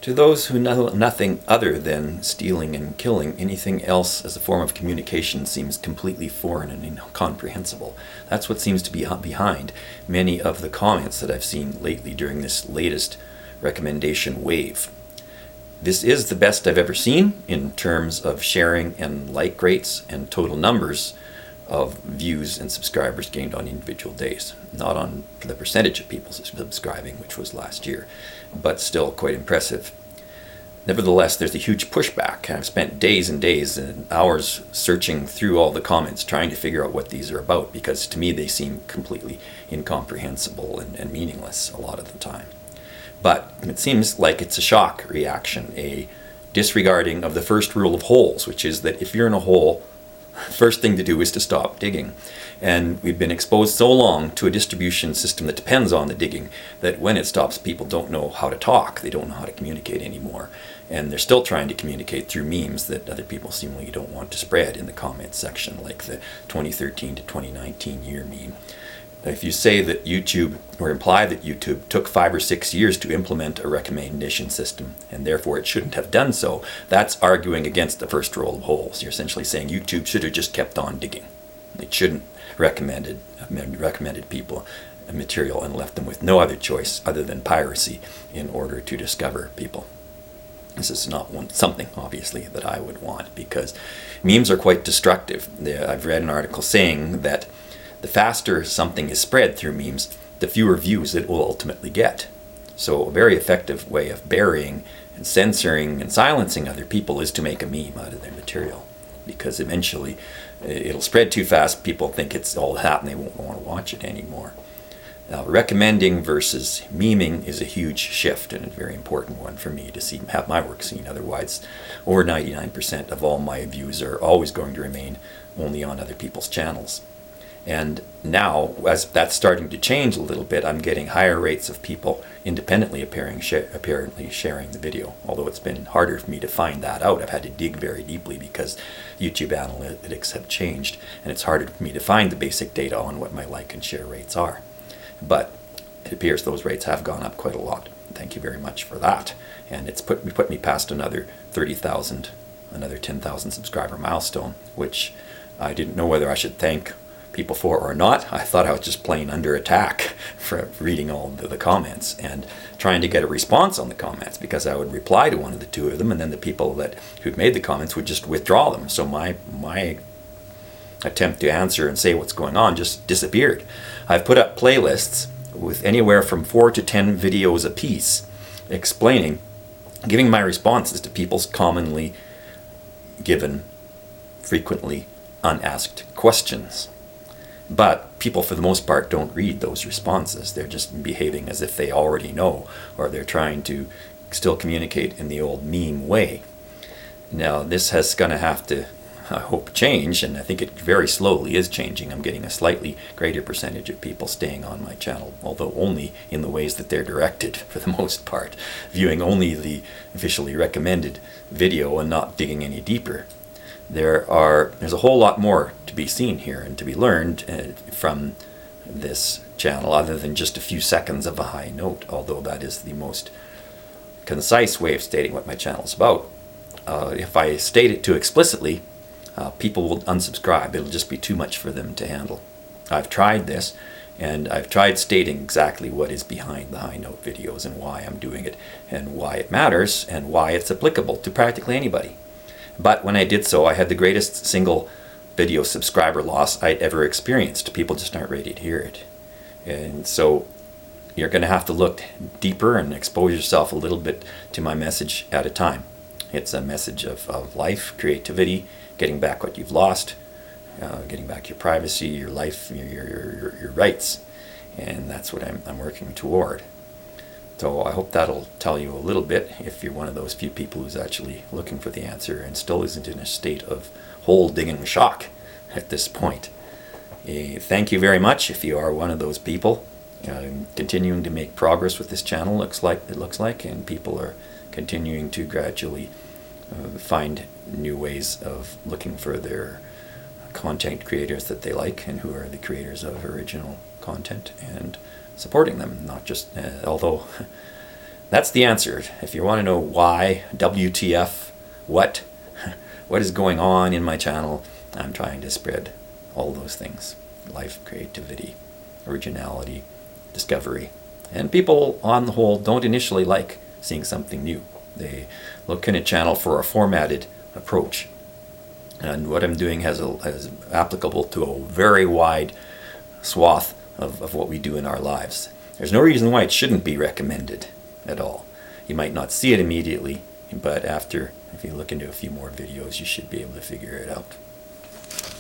To those who know nothing other than stealing and killing, anything else as a form of communication seems completely foreign and incomprehensible. That's what seems to be behind many of the comments that I've seen lately during this latest recommendation wave. This is the best I've ever seen in terms of sharing and like rates and total numbers of views and subscribers gained on individual days. Not on the percentage of people subscribing, which was last year, but still quite impressive. Nevertheless, there's a huge pushback. I've spent days and days and hours searching through all the comments trying to figure out what these are about, because to me they seem completely incomprehensible and meaningless a lot of the time. But it seems like it's a shock reaction, a disregarding of the first rule of holes, which is that if you're in a hole, first thing to do is to stop digging. And we've been exposed so long to a distribution system that depends on the digging that when it stops, people don't know how to talk. They don't know how to communicate anymore. And they're still trying to communicate through memes that other people seemingly don't want to spread in the comments section, like the 2013 to 2019 year meme. If you say that YouTube, or imply that YouTube took 5 or 6 years to implement a recommendation system, and therefore it shouldn't have done so, that's arguing against the first rule of holes. You're essentially saying YouTube should have just kept on digging. It shouldn't recommended people material and left them with no other choice other than piracy in order to discover people. This is not something, obviously, that I would want, because memes are quite destructive. I've read an article saying that the faster something is spread through memes, the fewer views it will ultimately get. So a very effective way of burying and censoring and silencing other people is to make a meme out of their material, because eventually it'll spread too fast, people think it's all that and they won't want to watch it anymore. Now, recommending versus meming is a huge shift, and a very important one for me to have my work seen. Otherwise, over 99% of all my views are always going to remain only on other people's channels. And now, as that's starting to change a little bit, I'm getting higher rates of people independently apparently sharing the video, although it's been harder for me to find that out. I've had to dig very deeply because YouTube analytics have changed, and it's harder for me to find the basic data on what my like and share rates are. But it appears those rates have gone up quite a lot. Thank you very much for that. And it's put me past another 30,000, another 10,000 subscriber milestone, which I didn't know whether I should thank people for or not. I thought I was just plain under attack for reading all the comments and trying to get a response on the comments, because I would reply to one of the two of them, and then the people who'd made the comments would just withdraw them. So my attempt to answer and say what's going on just disappeared. I've put up playlists with anywhere from 4 to 10 videos apiece explaining, giving my responses to people's commonly given, frequently unasked questions. But people, for the most part, don't read those responses. They're just behaving as if they already know, or they're trying to still communicate in the old meme way. Now, this has going to have to, I hope, change, and I think it very slowly is changing. I'm getting a slightly greater percentage of people staying on my channel, although only in the ways that they're directed for the most part, viewing only the officially recommended video and not digging any deeper. There's a whole lot more to be seen here and to be learned from this channel, other than just a few seconds of a high note, although that is the most concise way of stating what my channel is about. If I state it too explicitly, people will unsubscribe. It'll just be too much for them to handle. I've tried this, and I've tried stating exactly what is behind the high note videos and why I'm doing it, and why it matters, and why it's applicable to practically anybody. But when I did so, I had the greatest single video subscriber loss I'd ever experienced. People just aren't ready to hear it. And so you're going to have to look deeper and expose yourself a little bit to my message at a time. It's a message of life, creativity, getting back what you've lost, getting back your privacy, your life, your rights. And that's what I'm working toward. So I hope that'll tell you a little bit, if you're one of those few people who's actually looking for the answer and still isn't in a state of hole-digging shock at this point. Thank you very much if you are one of those people. Continuing to make progress with this channel, it looks like, and people are continuing to gradually find new ways of looking for their content creators that they like and who are the creators of original content, and supporting them. Not just, although that's the answer. If you want to know why, WTF, what is going on in my channel, I'm trying to spread all those things. Life, creativity, originality, discovery. And people, on the whole, don't initially like seeing something new. They look in a channel for a formatted approach. And what I'm doing is applicable to a very wide swath of what we do in our lives. There's no reason why it shouldn't be recommended at all. You might not see it immediately, but after, if you look into a few more videos, you should be able to figure it out.